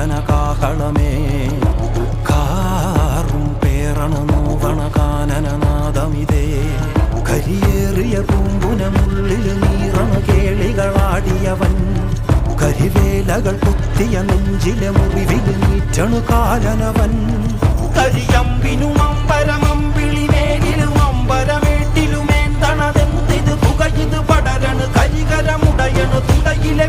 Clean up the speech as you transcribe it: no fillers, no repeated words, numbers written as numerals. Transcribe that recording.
കാനന കാഹളമേ കാറും പേറണ നോവണ കാനനനാദമിതേ കരിയേറിയ പൂമ്പുനമുള്ളിൽ നീറണ കേളികളാടിയവൻ കരിവേലകൾ കുത്തിയ നെഞ്ചിലെ മുറിവിൽ നീറ്റണു കാലനവൻ കരിയമ്പിനും അമ്പരമമ്പിളിമേലിലും അമ്പരമേട്ടിലുമേന്തണതെന്തിത് പുകയിത് പടരണു കരികരമുടയണു തുടയിലെ